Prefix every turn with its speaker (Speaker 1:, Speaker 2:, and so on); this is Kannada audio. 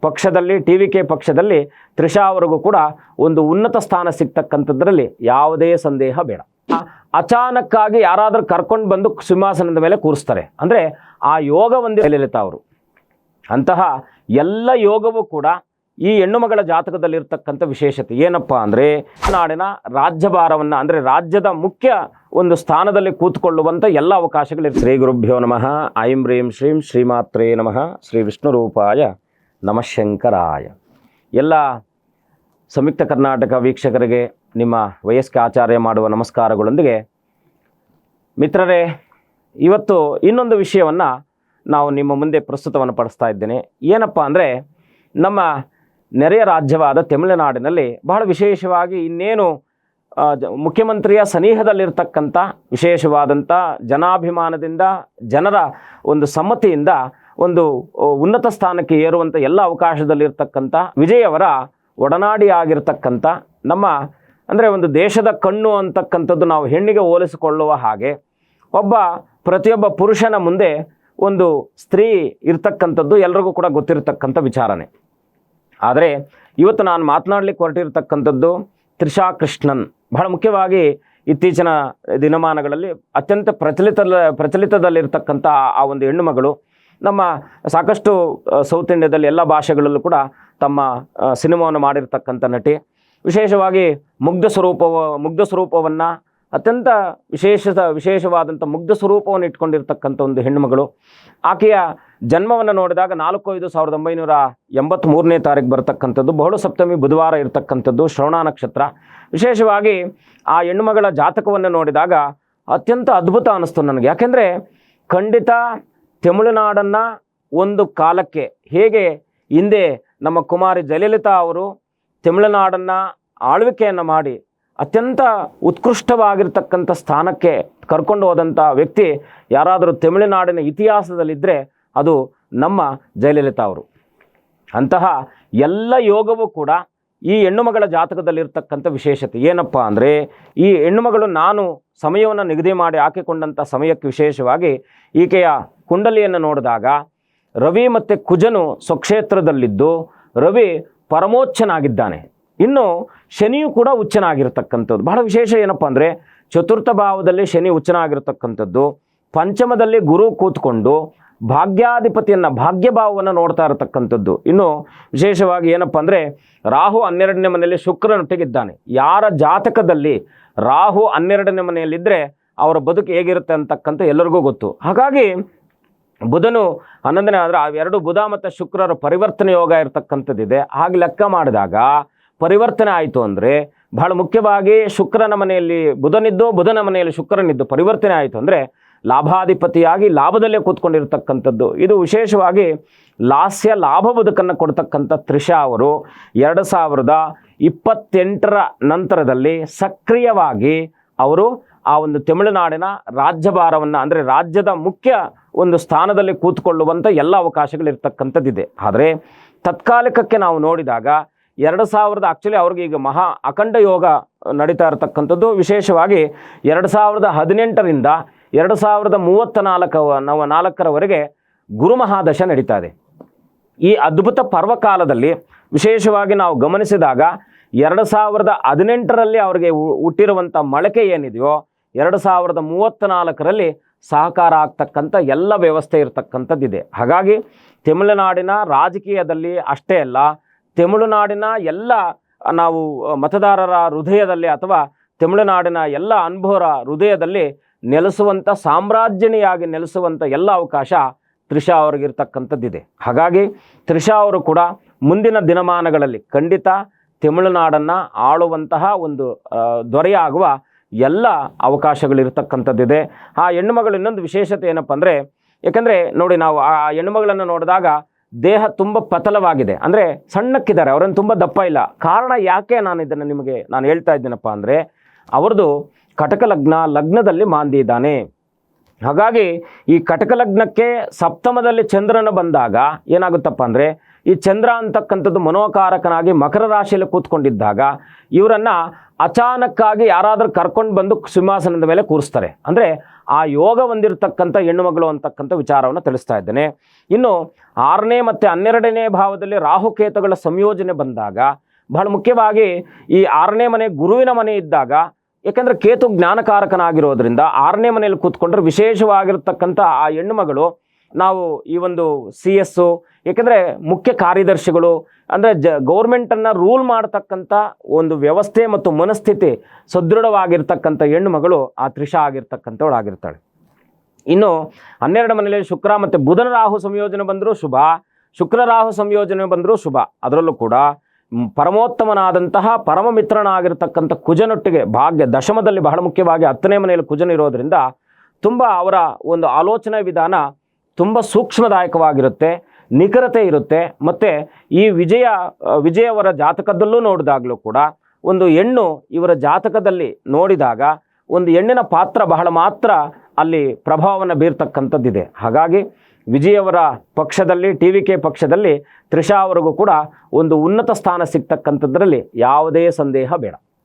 Speaker 1: ಪಕ್ಷದಲ್ಲಿ TVK ಪಕ್ಷದಲ್ಲಿ ತ್ರಿಷಾ ಅವರಿಗೂ ಕೂಡ ಒಂದು ಉನ್ನತ ಸ್ಥಾನ ಸಿಗ್ತಕ್ಕಂಥದ್ರಲ್ಲಿ ಯಾವುದೇ ಸಂದೇಹ ಬೇಡ. ಅಚಾನಕ್ಕಾಗಿ ಯಾರಾದರೂ ಕರ್ಕೊಂಡು ಬಂದು ಸಿಂಹಾಸನದ ಮೇಲೆ ಕೂರಿಸ್ತಾರೆ ಅಂದರೆ ಆ ಯೋಗ ಒಂದು ಜಯಲಲಿತಾ ಅವರು. ಅಂತಹ ಎಲ್ಲ ಯೋಗವೂ ಕೂಡ ಈ ಹೆಣ್ಣು ಮಗಳ ಜಾತಕದಲ್ಲಿರ್ತಕ್ಕಂಥ ವಿಶೇಷತೆ ಏನಪ್ಪ ಅಂದರೆ ನಾಡಿನ ರಾಜ್ಯಭಾರವನ್ನು ಅಂದರೆ ರಾಜ್ಯದ ಮುಖ್ಯ ಒಂದು ಸ್ಥಾನದಲ್ಲಿ ಕೂತ್ಕೊಳ್ಳುವಂಥ ಎಲ್ಲ ಅವಕಾಶಗಳಿರ್ತದೆ. ಶ್ರೀ ಗುರುಭ್ಯೋ ನಮಃ. ಐಂ ಹ್ರೀಂ ಶ್ರೀಂ ಶ್ರೀಮಾತ್ರೇ ನಮಃ. ಶ್ರೀ ವಿಷ್ಣು ರೂಪಾಯ ನಮಃಶಂಕರಾಯ. ಎಲ್ಲ ಸಂಯುಕ್ತ ಕರ್ನಾಟಕ ವೀಕ್ಷಕರಿಗೆ ನಿಮ್ಮ ವಯಸ್ಕ ಆಚಾರ್ಯ ಮಾಡುವ ನಮಸ್ಕಾರಗಳೊಂದಿಗೆ ಮಿತ್ರರೇ, ಇವತ್ತು ಇನ್ನೊಂದು ವಿಷಯವನ್ನು ನಾವು ನಿಮ್ಮ ಮುಂದೆ ಪ್ರಸ್ತುತವನ್ನು ಪಡಿಸ್ತಾ ಇದ್ದೇನೆ. ಏನಪ್ಪ ಅಂದರೆ ನಮ್ಮ ನೆರೆಯ ರಾಜ್ಯವಾದ ತಮಿಳುನಾಡಿನಲ್ಲಿ ಬಹಳ ವಿಶೇಷವಾಗಿ ಇನ್ನೇನು ಮುಖ್ಯಮಂತ್ರಿಯ ಸನಿಹದಲ್ಲಿರ್ತಕ್ಕಂಥ ವಿಶೇಷವಾದಂಥ ಜನಾಭಿಮಾನದಿಂದ ಜನರ ಒಂದು ಸಮ್ಮತಿಯಿಂದ ಒಂದು ಉನ್ನತ ಸ್ಥಾನಕ್ಕೆ ಏರುವಂಥ ಎಲ್ಲ ಅವಕಾಶದಲ್ಲಿರ್ತಕ್ಕಂಥ ವಿಜಯ್ ಅವರ ಒಡನಾಡಿ ಆಗಿರ್ತಕ್ಕಂಥ ನಮ್ಮ ಅಂದರೆ ಒಂದು ದೇಶದ ಕಣ್ಣು ಅಂತಕ್ಕಂಥದ್ದು ನಾವು ಹೆಣ್ಣಿಗೆ ಹೋಲಿಸಿಕೊಳ್ಳುವ ಹಾಗೆ ಪ್ರತಿಯೊಬ್ಬ ಪುರುಷನ ಮುಂದೆ ಒಂದು ಸ್ತ್ರೀ ಇರ್ತಕ್ಕಂಥದ್ದು ಎಲ್ರಿಗೂ ಕೂಡ ಗೊತ್ತಿರತಕ್ಕಂಥ ವಿಚಾರನೆ. ಆದರೆ ಇವತ್ತು ನಾನು ಮಾತನಾಡಲಿಕ್ಕೆ ಹೊರಟಿರ್ತಕ್ಕಂಥದ್ದು ತ್ರಿಷಾ ಕೃಷ್ಣನ್. ಬಹಳ ಮುಖ್ಯವಾಗಿ ಇತ್ತೀಚಿನ ದಿನಮಾನಗಳಲ್ಲಿ ಅತ್ಯಂತ ಪ್ರಚಲಿತದಲ್ಲಿರ್ತಕ್ಕಂಥ ಆ ಒಂದು ಹೆಣ್ಣು ಮಗಳು ನಮ್ಮ ಸಾಕಷ್ಟು ಸೌತ್ ಇಂಡಿಯಾದಲ್ಲಿ ಎಲ್ಲ ಭಾಷೆಗಳಲ್ಲೂ ಕೂಡ ತಮ್ಮ ಸಿನಿಮಾವನ್ನು ಮಾಡಿರ್ತಕ್ಕಂಥ ನಟಿ. ವಿಶೇಷವಾಗಿ ಮುಗ್ಧ ಸ್ವರೂಪವನ್ನು ಅತ್ಯಂತ ವಿಶೇಷವಾದಂಥ ಮುಗ್ಧ ಸ್ವರೂಪವನ್ನು ಇಟ್ಕೊಂಡಿರ್ತಕ್ಕಂಥ ಒಂದು ಹೆಣ್ಣುಮಗಳು. ಆಕೆಯ ಜನ್ಮವನ್ನು ನೋಡಿದಾಗ 4/5/1983 ಬರ್ತಕ್ಕಂಥದ್ದು, ಬಹಳು ಸಪ್ತಮಿ ಬುಧವಾರ ಇರತಕ್ಕಂಥದ್ದು, ಶ್ರವಣ ನಕ್ಷತ್ರ. ವಿಶೇಷವಾಗಿ ಆ ಹೆಣ್ಣುಮಗಳ ಜಾತಕವನ್ನು ನೋಡಿದಾಗ ಅತ್ಯಂತ ಅದ್ಭುತ ಅನ್ನಿಸ್ತು ನನಗೆ. ಯಾಕೆಂದರೆ ಖಂಡಿತ ತಮಿಳುನಾಡನ್ನು ಒಂದು ಕಾಲಕ್ಕೆ ಹೇಗೆ ಹಿಂದೆ ನಮ್ಮ ಕುಮಾರಿ ಜಯಲಲಿತಾ ಅವರು ತಮಿಳುನಾಡನ್ನು ಆಳ್ವಿಕೆಯನ್ನು ಮಾಡಿ ಅತ್ಯಂತ ಉತ್ಕೃಷ್ಟವಾಗಿರ್ತಕ್ಕಂಥ ಸ್ಥಾನಕ್ಕೆ ಕರ್ಕೊಂಡು ಹೋದಂಥ ವ್ಯಕ್ತಿ ಯಾರಾದರೂ ತಮಿಳುನಾಡಿನ ಇತಿಹಾಸದಲ್ಲಿದ್ದರೆ ಅದು ನಮ್ಮ ಜಯಲಲಿತಾ ಅವರು. ಅಂತಹ ಎಲ್ಲ ಯೋಗವೂ ಕೂಡ ಈ ಹೆಣ್ಣುಮಗಳ ಜಾತಕದಲ್ಲಿರ್ತಕ್ಕಂಥ ವಿಶೇಷತೆ ಏನಪ್ಪ ಅಂದರೆ ಈ ಹೆಣ್ಣುಮಗಳು ನಾನು ಸಮಯವನ್ನು ನಿಗದಿ ಮಾಡಿ ಹಾಕಿಕೊಂಡಂಥ ಸಮಯಕ್ಕೆ ವಿಶೇಷವಾಗಿ ಈಕೆಯ ಕುಂಡಲಿಯನ್ನು ನೋಡಿದಾಗ ರವಿ ಮತ್ತು ಕುಜನು ಸ್ವಕ್ಷೇತ್ರದಲ್ಲಿದ್ದು ರವಿ ಪರಮೋಚ್ಚನಾಗಿದ್ದಾನೆ. ಇನ್ನು ಶನಿಯು ಕೂಡ ಉಚ್ಚನಾಗಿರ್ತಕ್ಕಂಥದ್ದು. ಬಹಳ ವಿಶೇಷ ಏನಪ್ಪ ಅಂದರೆ ಚತುರ್ಥ ಭಾವದಲ್ಲಿ ಶನಿ ಉಚ್ಚನಾಗಿರ್ತಕ್ಕಂಥದ್ದು, ಪಂಚಮದಲ್ಲಿ ಗುರು ಕೂತ್ಕೊಂಡು ಭಾಗ್ಯಾಧಿಪತಿಯನ್ನು ಭಾಗ್ಯಭಾವವನ್ನು ನೋಡ್ತಾ ಇರತಕ್ಕಂಥದ್ದು. ಇನ್ನು ವಿಶೇಷವಾಗಿ ಏನಪ್ಪ ಅಂದರೆ ರಾಹು 12ನೇ ಮನೆಯಲ್ಲಿ ಶುಕ್ರನೊಟ್ಟಿಗಿದ್ದಾನೆ. ಯಾರ ಜಾತಕದಲ್ಲಿ ರಾಹು 12ನೇ ಮನೆಯಲ್ಲಿದ್ದರೆ ಅವರ ಬದುಕು ಹೇಗಿರುತ್ತೆ ಅಂತಕ್ಕಂಥ ಎಲ್ಲರಿಗೂ ಗೊತ್ತು. ಹಾಗಾಗಿ ಬುಧನು 11ನೇ ಆದರೆ ಅವೆರಡು ಬುಧ ಮತ್ತು ಶುಕ್ರರ ಪರಿವರ್ತನೆ ಯೋಗ ಇರತಕ್ಕಂಥದ್ದಿದೆ. ಹಾಗೆ ಲೆಕ್ಕ ಮಾಡಿದಾಗ ಪರಿವರ್ತನೆ ಆಯಿತು ಅಂದರೆ ಬಹಳ ಮುಖ್ಯವಾಗಿ ಶುಕ್ರನ ಮನೆಯಲ್ಲಿ ಬುಧನಿದ್ದು, ಬುಧನ ಮನೆಯಲ್ಲಿ ಶುಕ್ರನಿದ್ದು ಪರಿವರ್ತನೆ ಆಯಿತು ಅಂದರೆ ಲಾಭಾಧಿಪತಿಯಾಗಿ ಲಾಭದಲ್ಲೇ ಕೂತ್ಕೊಂಡಿರ್ತಕ್ಕಂಥದ್ದು. ಇದು ವಿಶೇಷವಾಗಿ ಲಾಭ ಬದುಕನ್ನು ಕೊಡ್ತಕ್ಕಂಥ ತ್ರಿಷಾ ಅವರು 2028 ನಂತರದಲ್ಲಿ ಸಕ್ರಿಯವಾಗಿ ಅವರು ಆ ಒಂದು ತಮಿಳುನಾಡಿನ ರಾಜ್ಯಭಾರವನ್ನು ಅಂದರೆ ರಾಜ್ಯದ ಮುಖ್ಯ ಒಂದು ಸ್ಥಾನದಲ್ಲಿ ಕೂತ್ಕೊಳ್ಳುವಂಥ ಎಲ್ಲ ಅವಕಾಶಗಳಿರ್ತಕ್ಕಂಥದ್ದಿದೆ. ಆದರೆ ತತ್ಕಾಲಿಕಕ್ಕೆ ನಾವು ನೋಡಿದಾಗ 2000 ಆ್ಯಕ್ಚುಲಿ ಅವ್ರಿಗೆ ಈಗ ಮಹಾ ಅಖಂಡ ಯೋಗ ನಡೀತಾ ಇರತಕ್ಕಂಥದ್ದು. ವಿಶೇಷವಾಗಿ 2018ರಿಂದ 2034ರವರೆಗೆ ಗುರು ಮಹಾದಶ ನಡೀತಾ ಇದೆ. ಈ ಅದ್ಭುತ ಪರ್ವಕಾಲದಲ್ಲಿ ವಿಶೇಷವಾಗಿ ನಾವು ಗಮನಿಸಿದಾಗ 2018ರಲ್ಲಿ ಅವರಿಗೆ ಹುಟ್ಟಿರುವಂಥ ಮೊಳಕೆ ಏನಿದೆಯೋ 2034ರಲ್ಲಿ ಸಹಕಾರ ಆಗ್ತಕ್ಕಂಥ ಎಲ್ಲ ವ್ಯವಸ್ಥೆ ಇರತಕ್ಕಂಥದ್ದಿದೆ. ಹಾಗಾಗಿ ತಮಿಳುನಾಡಿನ ರಾಜಕೀಯದಲ್ಲಿ ಅಷ್ಟೇ ಅಲ್ಲ, ತಮಿಳುನಾಡಿನ ಎಲ್ಲ ನಾವು ಮತದಾರರ ಹೃದಯದಲ್ಲಿ ಅಥವಾ ತಮಿಳುನಾಡಿನ ಎಲ್ಲ ಅನುಭವರ ಹೃದಯದಲ್ಲಿ ನೆಲೆಸುವಂಥ ಸಾಮ್ರಾಜ್ಯನಿಯಾಗಿ ನೆಲೆಸುವಂಥ ಎಲ್ಲ ಅವಕಾಶ ತ್ರಿಷಾ ಅವ್ರಿಗಿರ್ತಕ್ಕಂಥದ್ದಿದೆ. ಹಾಗಾಗಿ ತ್ರಿಷಾ ಅವರು ಕೂಡ ಮುಂದಿನ ದಿನಮಾನಗಳಲ್ಲಿ ಖಂಡಿತ ತಮಿಳುನಾಡನ್ನು ಆಳುವಂತಹ ಒಂದು ದೊರೆಯಾಗುವ ಎಲ್ಲ ಅವಕಾಶಗಳಿರ್ತಕ್ಕಂಥದ್ದಿದೆ. ಆ ಹೆಣ್ಣುಮಗಳು ಇನ್ನೊಂದು ವಿಶೇಷತೆ ಏನಪ್ಪ ಅಂದರೆ, ಯಾಕಂದರೆ ನೋಡಿ ನಾವು ಆ ಹೆಣ್ಣುಮಗಳನ್ನು ನೋಡಿದಾಗ ದೇಹ ತುಂಬ ಪತಲವಾಗಿದೆ, ಅಂದರೆ ಸಣ್ಣಕ್ಕಿದ್ದಾರೆ, ಅವರನ್ನು ತುಂಬ ದಪ್ಪ ಇಲ್ಲ. ಕಾರಣ ಯಾಕೆ ನಾನು ಹೇಳ್ತಾ ಇದ್ದೀನಪ್ಪ ಅಂದರೆ ಅವ್ರದ್ದು ಕಟಕ ಲಗ್ನದಲ್ಲಿ ಮಾಂದಿ ಇದ್ದಾನೆ. ಹಾಗಾಗಿ ಈ ಕಟಕ ಲಗ್ನಕ್ಕೆ ಸಪ್ತಮದಲ್ಲಿ ಚಂದ್ರನ ಬಂದಾಗ ಏನಾಗುತ್ತಪ್ಪ ಅಂದರೆ ಈ ಚಂದ್ರ ಅಂತಕ್ಕಂಥದ್ದು ಮನೋಕಾರಕನಾಗಿ ಮಕರ ರಾಶಿಯಲ್ಲಿ ಕೂತ್ಕೊಂಡಿದ್ದಾಗ ಇವರನ್ನು ಅಚಾನಕ್ಕಾಗಿ ಯಾರಾದರೂ ಕರ್ಕೊಂಡು ಬಂದು ಸಿಂಹಾಸನದ ಮೇಲೆ ಕೂರಿಸ್ತಾರೆ. ಅಂದರೆ ಆ ಯೋಗ ಹೊಂದಿರತಕ್ಕಂಥ ಹೆಣ್ಣುಮಗಳು ಅಂತಕ್ಕಂಥ ವಿಚಾರವನ್ನು ತಿಳಿಸ್ತಾ ಇದ್ದೇನೆ. ಇನ್ನು 6ನೇ ಮತ್ತು 12ನೇ ಭಾವದಲ್ಲಿ ರಾಹುಕೇತುಗಳ ಸಂಯೋಜನೆ ಬಂದಾಗ ಬಹಳ ಮುಖ್ಯವಾಗಿ ಈ 6ನೇ ಮನೆ ಗುರುವಿನ ಮನೆ ಇದ್ದಾಗ, ಯಾಕೆಂದರೆ ಕೇತು ಜ್ಞಾನಕಾರಕನಾಗಿರೋದ್ರಿಂದ 6ನೇ ಮನೆಯಲ್ಲಿ ಕೂತ್ಕೊಂಡ್ರೆ ವಿಶೇಷವಾಗಿರ್ತಕ್ಕಂಥ ಆ ಹೆಣ್ಣುಮಗಳು ನಾವು ಈ ಒಂದು CS, ಏಕೆಂದರೆ ಮುಖ್ಯ ಕಾರ್ಯದರ್ಶಿಗಳು, ಅಂದರೆ ಗೌರ್ಮೆಂಟನ್ನು ರೂಲ್ ಮಾಡ್ತಕ್ಕಂಥ ಒಂದು ವ್ಯವಸ್ಥೆ ಮತ್ತು ಮನಸ್ಥಿತಿ ಸದೃಢವಾಗಿರ್ತಕ್ಕಂಥ ಹೆಣ್ಣುಮಗಳು ಆ ತ್ರಿಷಾ ಆಗಿರ್ತಕ್ಕಂಥವಳಾಗಿರ್ತಾಳೆ. ಇನ್ನು 12 ಮನೆಯಲ್ಲಿ ಶುಕ್ರ ಮತ್ತು ಬುಧನ ರಾಹು ಸಂಯೋಜನೆ ಬಂದರೂ ಶುಭ, ಶುಕ್ರ ರಾಹು ಸಂಯೋಜನೆ ಬಂದರೂ ಶುಭ. ಅದರಲ್ಲೂ ಕೂಡ ಪರಮೋತ್ತಮನಾದಂತಹ ಪರಮ ಮಿತ್ರನಾಗಿರ್ತಕ್ಕಂಥ ಕುಜನೊಟ್ಟಿಗೆ ಭಾಗ್ಯ ದಶಮದಲ್ಲಿ ಬಹಳ ಮುಖ್ಯವಾಗಿ 10ನೇ ಮನೆಯಲ್ಲಿ ಕುಜನ ಇರೋದರಿಂದ ತುಂಬ ಅವರ ಒಂದು ಆಲೋಚನಾ ವಿಧಾನ ತುಂಬ ಸೂಕ್ಷ್ಮದಾಯಕವಾಗಿರುತ್ತೆ, ನಿಖರತೆ ಇರುತ್ತೆ. ಮತ್ತು ಈ ವಿಜಯವರ ಜಾತಕದಲ್ಲೂ ನೋಡಿದಾಗಲೂ ಕೂಡ ಒಂದು ಹೆಣ್ಣು ಇವರ ಜಾತಕದಲ್ಲಿ ನೋಡಿದಾಗ ಒಂದು ಹೆಣ್ಣಿನ ಪಾತ್ರ ಬಹಳ ಮಾತ್ರ ಅಲ್ಲಿ ಪ್ರಭಾವವನ್ನು ಬೀರ್ತಕ್ಕಂಥದ್ದಿದೆ. ಹಾಗಾಗಿ ವಿಜಯವರ ಪಕ್ಷದಲ್ಲಿ, TVK ಪಕ್ಷದಲ್ಲಿ ತ್ರಿಷಾ ಅವರಿಗೂ ಕೂಡ ಒಂದು ಉನ್ನತ ಸ್ಥಾನ ಸಿಗ್ತಕ್ಕಂಥದ್ರಲ್ಲಿ ಯಾವುದೇ ಸಂದೇಹ ಬೇಡ.